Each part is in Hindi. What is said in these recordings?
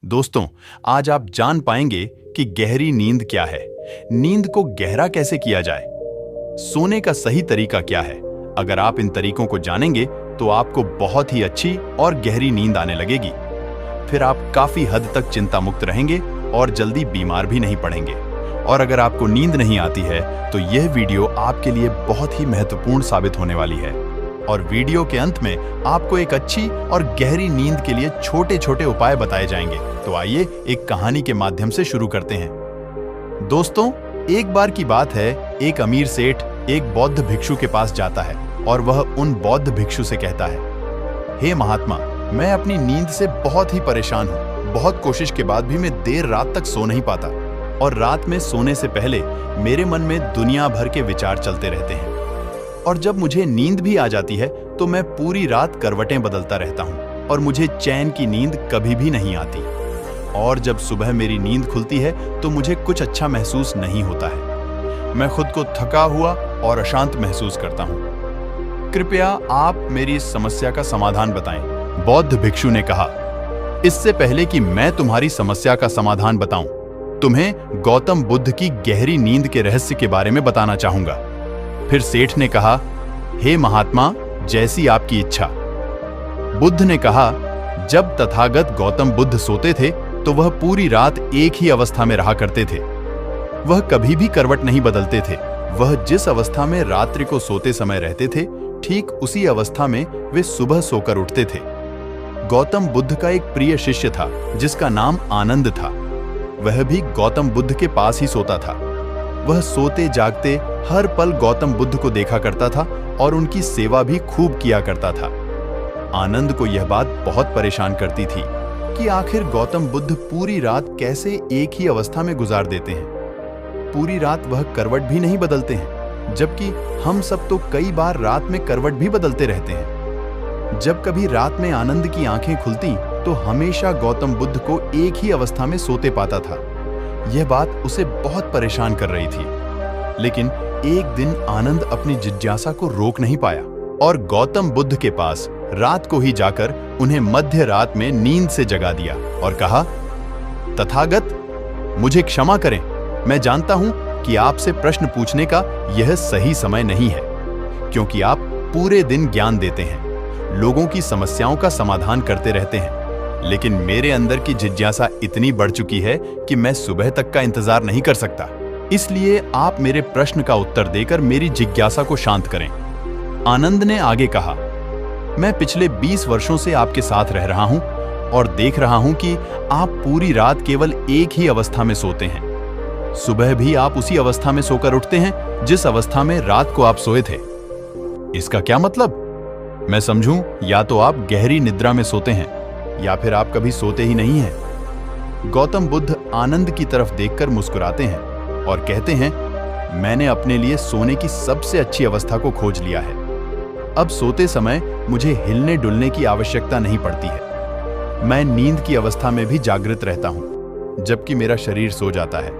दोस्तों, आज आप जान पाएंगे कि गहरी नींद क्या है, नींद को गहरा कैसे किया जाए, सोने का सही तरीका क्या है। अगर आप इन तरीकों को जानेंगे तो आपको बहुत ही अच्छी और गहरी नींद आने लगेगी। फिर आप काफी हद तक चिंता मुक्त रहेंगे और जल्दी बीमार भी नहीं पड़ेंगे। और अगर आपको नींद नहीं आती है तो यह वीडियो आपके लिए बहुत ही महत्वपूर्ण साबित होने वाली है। और वीडियो के अंत में आपको एक अच्छी और गहरी नींद के लिए छोटे छोटे उपाय बताए जाएंगे। तो आइए एक कहानी के माध्यम से शुरू करते हैं। दोस्तों, एक बार की बात है, एक अमीर सेठ एक बौद्ध भिक्षु के पास जाता है और वह उन बौद्ध भिक्षु से कहता है, हे महात्मा, मैं अपनी नींद से बहुत ही परेशान हूँ। बहुत कोशिश के बाद भी मैं देर रात तक सो नहीं पाता और रात में सोने से पहले मेरे मन में दुनिया भर के विचार चलते रहते हैं। और जब मुझे नींद भी आ जाती है तो मैं पूरी रात करवटें बदलता रहता हूँ और मुझे चैन की नींद कभी भी नहीं आती। और जब सुबह मेरी नींद खुलती है तो मुझे कुछ अच्छा महसूस नहीं होता है। मैं खुद को थका हुआ और अशांत महसूस करता हूँ। कृपया आप मेरी इस समस्या का समाधान बताएं। बौद्ध भिक्षु ने कहा, इससे पहले कि मैं तुम्हारी समस्या का समाधान बताऊं, तुम्हें गौतम बुद्ध की गहरी नींद के रहस्य के बारे में बताना चाहूंगा। फिर सेठ ने कहा, हे महात्मा, जैसी आपकी इच्छा। बुद्ध ने कहा, जब तथागत गौतम बुद्ध सोते थे तो वह पूरी रात एक ही अवस्था में रहा करते थे। वह कभी भी करवट नहीं बदलते थे। वह जिस अवस्था में रात्रि को सोते समय रहते थे, ठीक उसी अवस्था में वे सुबह सोकर उठते थे। गौतम बुद्ध का एक प्रिय शिष्य था जिसका नाम आनंद था। वह भी गौतम बुद्ध के पास ही सोता था। वह सोते जागते हर पल गौतम बुद्ध को देखा करता था और उनकी सेवा भी खूब किया करता था। आनंद को यह बात बहुत परेशान करती थी कि आखिर गौतम बुद्ध पूरी रात कैसे एक ही अवस्था में गुजार देते हैं। पूरी रात वह करवट भी नहीं बदलते हैं, जबकि हम सब तो कई बार रात में करवट भी बदलते रहते हैं। जब कभी रात में आनंद की आंखें खुलती तो हमेशा गौतम बुद्ध को एक ही अवस्था में सोते पाता था। यह बात उसे बहुत परेशान कर रही थी। लेकिन एक दिन आनंद अपनी जिज्ञासा को रोक नहीं पाया और गौतम बुद्ध के पास रात को ही जाकर उन्हें मध्य रात में नींद से जगा दिया और कहा, तथागत, मुझे क्षमा करें। मैं जानता हूं कि आपसे प्रश्न पूछने का यह सही समय नहीं है, क्योंकि आप पूरे दिन ज्ञान देते हैं, लोगों की समस्याओं का समाधान करते रहते हैं। लेकिन मेरे अंदर की जिज्ञासा इतनी बढ़ चुकी है कि मैं सुबह तक का इंतजार नहीं कर सकता। इसलिए आप मेरे प्रश्न का उत्तर देकर मेरी जिज्ञासा को शांत करें। आनंद ने आगे कहा, मैं पिछले 20 वर्षों से आपके साथ रह रहा हूं और देख रहा हूं कि आप पूरी रात केवल एक ही अवस्था में सोते हैं। सुबह भी आप उसी अवस्था में सोकर उठते हैं जिस अवस्था में रात को आप सोए थे। इसका क्या मतलब? मैं समझूं, या तो आप गहरी निद्रा में सोते हैं या फिर आप कभी सोते ही नहीं हैं। गौतम बुद्ध आनंद की तरफ देखकर मुस्कुराते हैं और कहते हैं, मैंने अपने लिए सोने की सबसे अच्छी अवस्था को खोज लिया है। अब सोते समय मुझे हिलने डुलने की आवश्यकता नहीं पड़ती है। मैं नींद की अवस्था में भी जागृत रहता हूं, जबकि मेरा शरीर सो जाता है।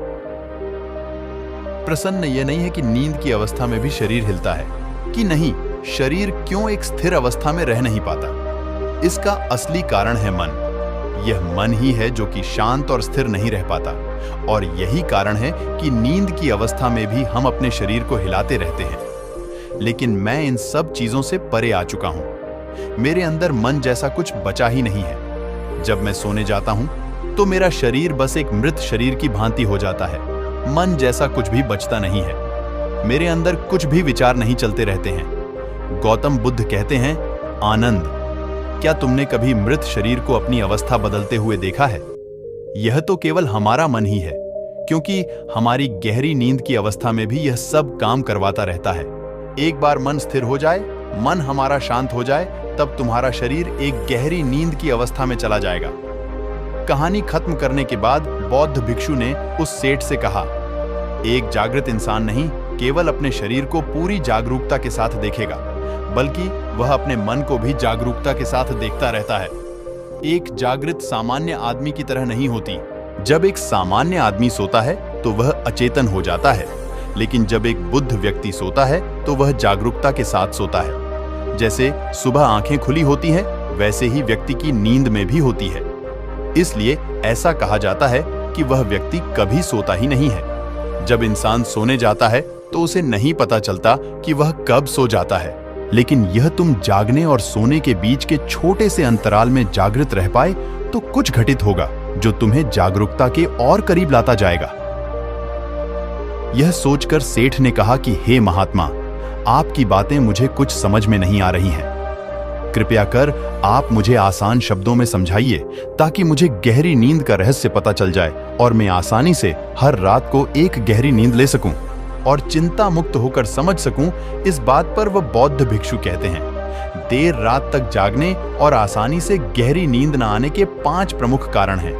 प्रश्न यह नहीं है कि नींद की अवस्था में भी शरीर हिलता है कि नहीं, शरीर क्यों एक स्थिर अवस्था में रह नहीं पाता। इसका असली कारण है मन। यह मन ही है जो कि शांत और स्थिर नहीं रह पाता, और यही कारण है कि नींद की अवस्था में भी हम अपने शरीर को हिलाते रहते हैं। लेकिन मैं इन सब चीजों से परे आ चुका हूं। मेरे अंदर मन जैसा कुछ बचा ही नहीं है। जब मैं सोने जाता हूं तो मेरा शरीर बस एक मृत शरीर की भांति हो जाता है। मन जैसा कुछ भी बचता नहीं है। मेरे अंदर कुछ भी विचार नहीं चलते रहते हैं। गौतम बुद्ध कहते हैं, आनंद, क्या तुमने कभी मृत शरीर को अपनी अवस्था बदलते हुए देखा है? यह तो केवल हमारा मन ही है, क्योंकि हमारी गहरी नींद की अवस्था में भी यह सब काम करवाता रहता है। एक बार मन स्थिर हो जाए, मन हमारा शांत हो जाए, तब तुम्हारा शरीर एक गहरी नींद की अवस्था में चला जाएगा। कहानी खत्म करने के बाद बौद्ध भिक्षु ने उस सेठ से कहा, एक जागृत इंसान नहीं केवल अपने शरीर को पूरी जागरूकता के साथ देखेगा, बल्कि वह अपने मन को भी जागरूकता के साथ देखता रहता है। एक जागृत सामान्य आदमी की तरह नहीं होती। जब एक सामान्य आदमी सोता है तो वह अचेतन हो जाता है, लेकिन जब एक बुद्ध व्यक्ति सोता है तो वह जागरूकता के साथ सोता है। जैसे सुबह आंखें खुली होती हैं, वैसे ही व्यक्ति की नींद में भी होती है। इसलिए ऐसा कहा जाता है कि वह व्यक्ति कभी सोता ही नहीं है। जब इंसान सोने जाता है तो उसे नहीं पता चलता कि वह कब सो जाता है, लेकिन यह तुम जागने और सोने के बीच के छोटे से अंतराल में जागृत रह पाए तो कुछ घटित होगा जो तुम्हें जागरूकता के और करीब लाता जाएगा। यह सोचकर सेठ ने कहा कि हे महात्मा, आपकी बातें मुझे कुछ समझ में नहीं आ रही हैं। कृपया कर आप मुझे आसान शब्दों में समझाइए ताकि मुझे गहरी नींद का रहस्य पता चल जाए और मैं आसानी से हर रात को एक गहरी नींद ले सकूं और चिंता मुक्त होकर समझ सकूं। इस बात पर वह बौद्ध भिक्षु कहते हैं, देर रात तक जागने और आसानी से गहरी नींद न आने के 5 प्रमुख कारण हैं।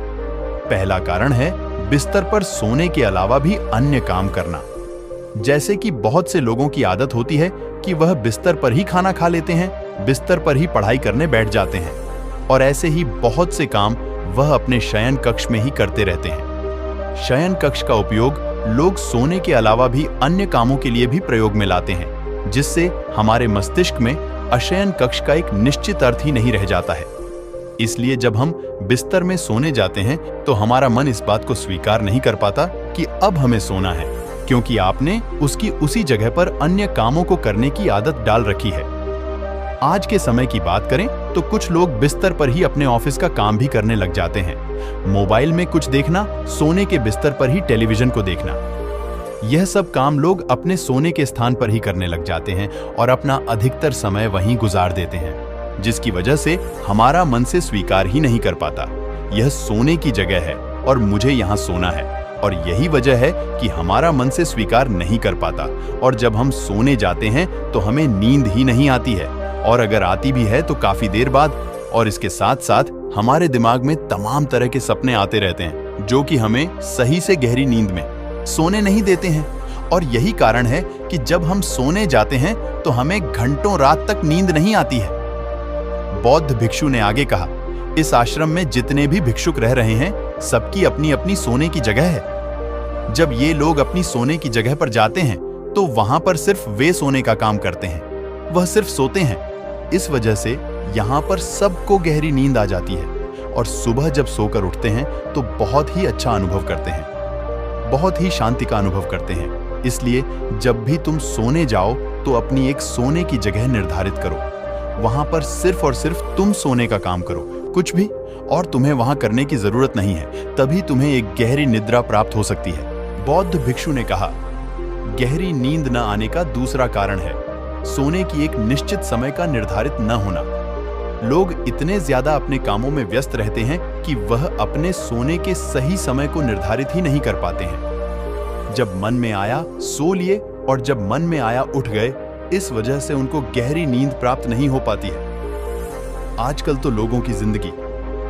पहला कारण है बिस्तर पर सोने के अलावा भी अन्य काम करना। जैसे कि बहुत से लोगों की आदत होती है कि वह बिस्तर पर ही खाना खा लेते हैं, बिस्तर पर ही पढ़ाई करने बैठ जाते हैं और ऐसे ही बहुत से काम वह अपने शयन कक्ष में ही करते रहते हैं। शयन कक्ष का उपयोग लोग सोने के अलावा भी अन्य कामों के लिए भी प्रयोग में लाते हैं, जिससे हमारे मस्तिष्क में अशयन कक्ष का एक निश्चित अर्थ ही नहीं रह जाता है। इसलिए जब हम बिस्तर में सोने जाते हैं तो हमारा मन इस बात को स्वीकार नहीं कर पाता कि अब हमें सोना है, क्योंकि आपने उसकी उसी जगह पर अन्य कामों को करने की आदत डाल रखी है। आज के समय की बात करें तो कुछ लोग बिस्तर पर ही अपने ऑफिस का काम भी करने लग जाते हैं। मोबाइल में कुछ देखना, सोने के बिस्तर पर ही टेलीविजन को देखना, यह सब काम लोग अपने सोने के स्थान पर ही करने लग जाते हैं और अपना अधिकतर समय वहीं गुजार देते हैं, जिसकी वजह से हमारा मन से स्वीकार ही नहीं कर पाता यह सोने की जगह है और मुझे यहाँ सोना है। और यही वजह है कि हमारा मन से स्वीकार नहीं कर पाता और जब हम सोने जाते हैं तो हमें नींद ही नहीं आती है, और अगर आती भी है तो काफी देर बाद। और इसके साथ साथ हमारे दिमाग में तमाम तरह के सपने आते रहते हैं जो कि हमें सही से गहरी नींद में सोने नहीं देते हैं। और यही कारण है कि जब हम सोने जाते हैं तो हमें घंटों रात तक नींद नहीं आती है। बौद्ध भिक्षु ने आगे कहा, इस आश्रम में जितने भी भिक्षुक रह रहे हैं सबकी अपनी अपनी सोने की जगह है। जब ये लोग अपनी सोने की जगह पर जाते हैं तो वहां पर सिर्फ वे सोने का काम करते हैं, वह सिर्फ सोते हैं। इस वजह से यहाँ पर सबको गहरी नींद आ जाती है और सुबह जब सोकर उठते हैं तो बहुत ही अच्छा अनुभव करते हैं, बहुत ही शांति का अनुभव करते हैं। इसलिए जब भी तुम सोने जाओ तो अपनी एक सोने की जगह निर्धारित करो, वहां पर सिर्फ और सिर्फ तुम सोने का काम करो, कुछ भी और तुम्हें वहां करने की जरूरत नहीं है। तभी तुम्हें एक गहरी निद्रा प्राप्त हो सकती है। बौद्ध भिक्षु ने कहा, गहरी नींद न आने का दूसरा कारण है सोने की एक निश्चित समय का निर्धारित न होना। लोग इतने ज्यादा अपने कामों में व्यस्त रहते हैं कि वह अपने सोने के सही समय को निर्धारित ही नहीं कर पाते हैं। जब मन में आया सो लिए और जब मन में आया उठ गए। इस वजह से उनको गहरी नींद प्राप्त नहीं हो पाती है। आजकल तो लोगों की जिंदगी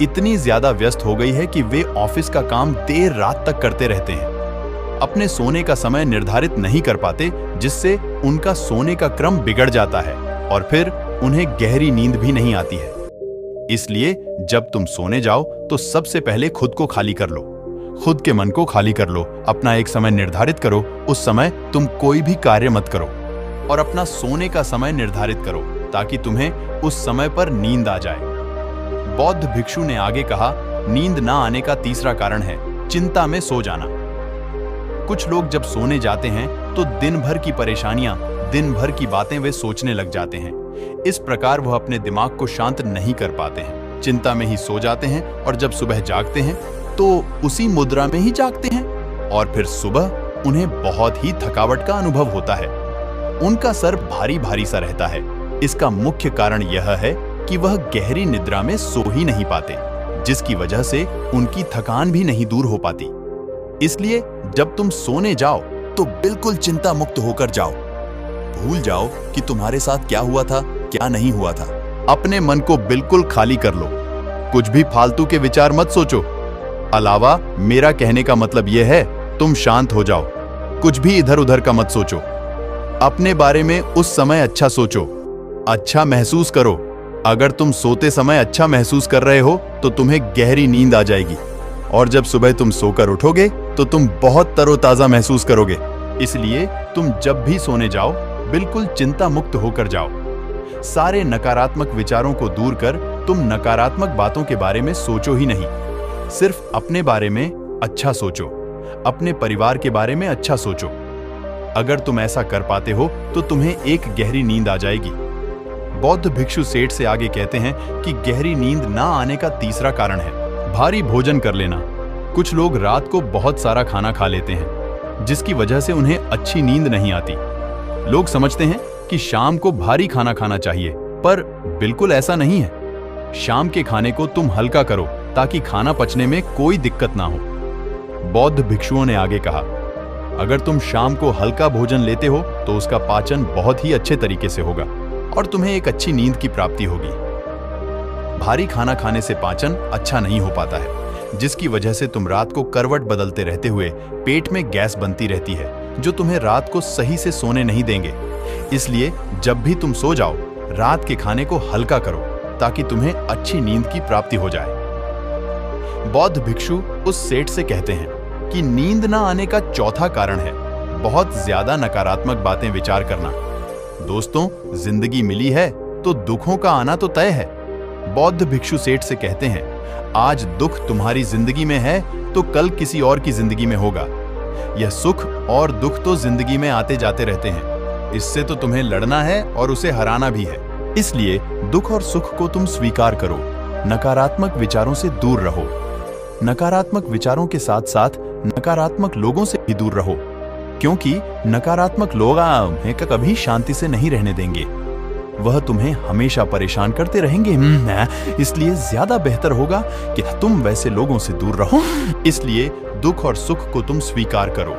इतनी ज्यादा व्यस्त हो गई है कि वे ऑफिस का काम देर रात तक करते रहते हैं, अपने सोने का समय निर्धारित नहीं कर पाते, जिससे उनका सोने का क्रम बिगड़ जाता है और फिर उन्हें गहरी नींद भी नहीं आती है। इसलिए जब तुम सोने जाओ तो सबसे पहले खुद को खाली कर लो, खुद के मन को खाली कर लो। अपना एक समय निर्धारित करो, उस समय तुम कोई भी कार्य मत करो और अपना सोने का समय निर्धारित करो ताकि तुम्हें उस समय पर नींद आ जाए। बौद्ध भिक्षु ने आगे कहा, नींद ना आने का तीसरा कारण है चिंता में सो जाना। कुछ लोग जब सोने जाते हैं तो दिन भर की परेशानियां, दिन भर की बातें वे सोचने लग जाते हैं। इस प्रकार वह अपने दिमाग को शांत नहीं कर पाते हैं, चिंता में ही सो जाते हैं और जब सुबह जागते हैं तो उसी मुद्रा में ही जागते हैं और फिर सुबह उन्हें बहुत ही थकावट का अनुभव होता है। उनका सर भारी भारी सा रहता है। इसका मुख्य कारण यह है कि वह गहरी निद्रा में सो ही नहीं पाते, जिसकी वजह से उनकी थकान भी नहीं दूर हो पाती। इसलिए जब तुम सोने जाओ तो बिल्कुल चिंता मुक्त होकर जाओ। भूल जाओ कि तुम्हारे साथ क्या हुआ था, क्या नहीं हुआ था। अपने मन को बिल्कुल खाली कर लो, कुछ भी फालतू के विचार मत सोचो। अलावा मेरा कहने का मतलब यह है, तुम शांत हो जाओ, कुछ भी इधर उधर का मत सोचो। अपने बारे में उस समय अच्छा सोचो, अच्छा महसूस करो। अगर तुम सोते समय अच्छा महसूस कर रहे हो तो तुम्हें गहरी नींद आ जाएगी और जब सुबह तुम सोकर उठोगे तो तुम बहुत तरोताजा महसूस करोगे। इसलिए तुम जब भी सोने जाओ बिल्कुल चिंता मुक्त होकर जाओ। सारे नकारात्मक विचारों को दूर कर तुम नकारात्मक बातों के बारे में सोचो ही नहीं। सिर्फ अपने बारे में अच्छा सोचो, अपने परिवार के बारे में अच्छा सोचो। अगर तुम ऐसा कर पाते हो तो तुम्हें एक गहरी नींद आ जाएगी। बौद्ध भिक्षु सेठ से आगे कहते हैं कि गहरी नींद ना आने का तीसरा कारण है भारी भोजन कर लेना। कुछ लोग रात को बहुत सारा खाना खा लेते हैं, जिसकी वजह से उन्हें अच्छी नींद नहीं आती। लोग समझते हैं कि शाम को भारी खाना खाना चाहिए, पर बिल्कुल ऐसा नहीं है। शाम के खाने को तुम हल्का करो ताकि खाना पचने में कोई दिक्कत ना हो। बौद्ध भिक्षुओं ने आगे कहा, अगर तुम शाम को हल्का भोजन लेते हो तो उसका पाचन बहुत ही अच्छे तरीके से होगा और तुम्हें एक अच्छी नींद की प्राप्ति होगी। भारी खाना खाने से पाचन अच्छा नहीं हो पाता है, जिसकी वजह से तुम रात को करवट बदलते रहते हुए पेट में गैस बनती रहती है, जो तुम्हें रात को सही से सोने नहीं देंगे। इसलिए जब भी तुम सो जाओ, रात के खाने को हल्का करो ताकि तुम्हें अच्छी नींद की प्राप्ति हो जाए। बौद्ध भिक्षु उस सेठ से कहते हैं कि नींद ना आने का चौथा कारण है बहुत ज्यादा नकारात्मक बातें विचार करना। दोस्तों, जिंदगी मिली है तो दुखों का आना तो तय है। बौद्ध भिक्षु सेठ से कहते हैं, आज दुख तुम्हारी जिंदगी में है तो कल किसी और की जिंदगी में होगा। यह सुख और दुख तो जिंदगी में आते जाते रहते हैं, इससे तो तुम्हें लड़ना है और उसे हराना भी है। इसलिए दुख और सुख को तुम स्वीकार करो, नकारात्मक विचारों से दूर रहो। नकारात्मक विचारों के साथ साथ नकारात्मक लोगों से भी दूर रहो, क्योंकि नकारात्मक लोग तुम्हें कभी शांति से नहीं रहने देंगे। वह तुम्हें हमेशा परेशान करते रहेंगे। इसलिए ज्यादा बेहतर होगा कि तुम वैसे लोगों से दूर रहो। इसलिए दुख और सुख को तुम स्वीकार करो,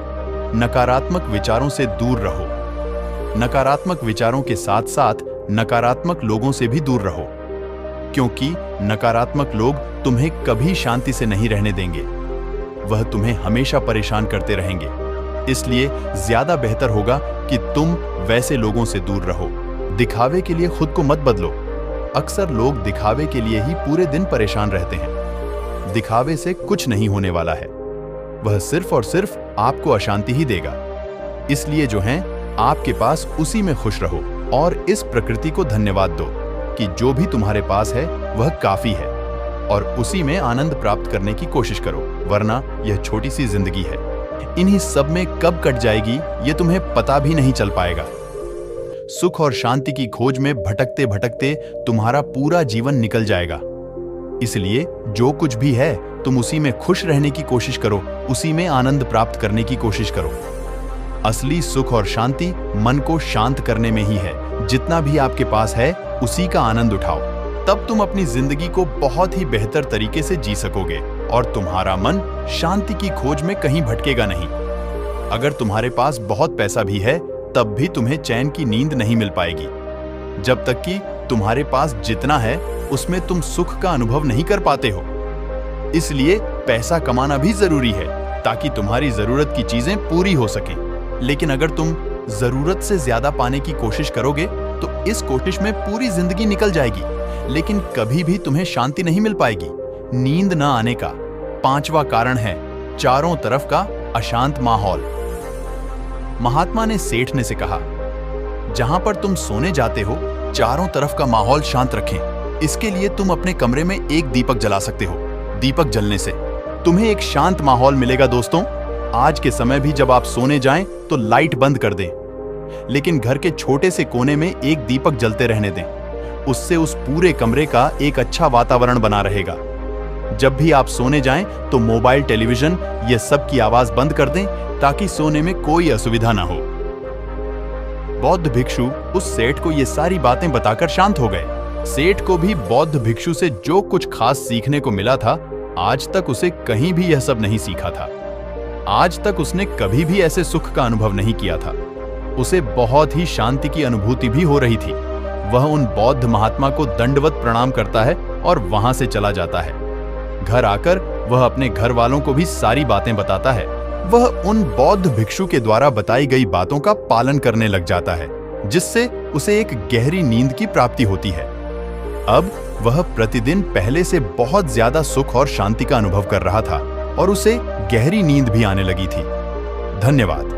नकारात्मक विचारों से दूर रहो। नकारात्मक विचारों के साथ साथ नकारात्मक लोगों से भी दूर रहो, क्योंकि नकारात्मक लोग तुम्हें कभी शांति से नहीं रहने देंगे। वह तुम्हें हमेशा परेशान करते रहेंगे। इसलिए ज्यादा बेहतर होगा कि तुम वैसे लोगों से दूर रहो। दिखावे के लिए खुद को मत बदलो। अक्सर लोग दिखावे के लिए ही पूरे दिन परेशान रहते हैं। दिखावे से कुछ नहीं होने वाला है, वह सिर्फ और सिर्फ आपको अशांति ही देगा। इसलिए जो है आपके पास उसी में खुश रहो और इस प्रकृति को धन्यवाद दो कि जो भी तुम्हारे पास है वह काफी है, और उसी में आनंद प्राप्त करने की कोशिश करो, वरना यह छोटी सी जिंदगी है। इन्हीं सब में कब कट जाएगी ये तुम्हें पता भी नहीं चल पाएगा। सुख और शांति की खोज में भटकते भटकते तुम्हारा पूरा जीवन निकल जाएगा। इसलिए जो कुछ भी है तुम उसी में खुश रहने की कोशिश करो, उसी में आनंद प्राप्त करने की कोशिश करो। असली सुख और शांति मन को शांत करने में ही है। जितना भी आपके पास है उसी का आनंद उठाओ, तब तुम अपनी जिंदगी को बहुत ही बेहतर तरीके से जी सकोगे और तुम्हारा मन शांति की खोज में कहीं भटकेगा नहीं। अगर तुम्हारे पास बहुत पैसा भी है तब भी तुम्हें चैन की नींद नहीं मिल पाएगी, जब तक कि तुम्हारे पास जितना है उसमें तुम सुख का अनुभव नहीं कर पाते हो। इसलिए पैसा कमाना भी जरूरी है ताकि तुम्हारी जरूरत की चीजें पूरी हो सकें। लेकिन अगर तुम जरूरत से ज्यादा पाने की कोशिश करोगे तो इस कोशिश में पूरी जिंदगी निकल जाएगी, लेकिन कभी भी तुम्हें शांति नहीं मिल पाएगी। नींद न आने का पांचवा कारण है चारों तरफ का अशांत माहौल। महात्मा ने सेठ ने से कहा, जहां पर तुम सोने जाते हो चारों तरफ का माहौल शांत रखें। इसके लिए तुम अपने कमरे में एक दीपक जला सकते हो। दीपक जलने से तुम्हें एक शांत माहौल मिलेगा। दोस्तों, आज के समय भी जब आप सोने जाएं तो लाइट बंद कर दें, लेकिन घर के छोटे से कोने में एक दीपक जलते रहने दें। उससे उस पूरे कमरे का एक अच्छा वातावरण बना रहेगा। जब भी आप सोने जाएं तो मोबाइल, टेलीविजन ये सब की आवाज बंद कर दें ताकि सोने में कोई असुविधा ना हो। बौद्ध भिक्षु उस सेठ को ये सारी बातें बताकर शांत हो गए। सेठ को भी बौद्ध भिक्षु से जो कुछ खास सीखने को मिला था, आज तक उसे कहीं भी यह सब नहीं सीखा था। आज तक उसने कभी भी ऐसे सुख का अनुभव नहीं किया था। उसे बहुत ही शांति की अनुभूति भी हो रही थी। वह उन बौद्ध महात्मा को दंडवत प्रणाम करता है और वहां से चला जाता है। घर आकर वह अपने घर वालों को भी सारी बातें बताता है। वह उन बौद्ध भिक्षु के द्वारा बताई गई बातों का पालन करने लग जाता है, जिससे उसे एक गहरी नींद की प्राप्ति होती है। अब वह प्रतिदिन पहले से बहुत ज्यादा सुख और शांति का अनुभव कर रहा था और उसे गहरी नींद भी आने लगी थी। धन्यवाद।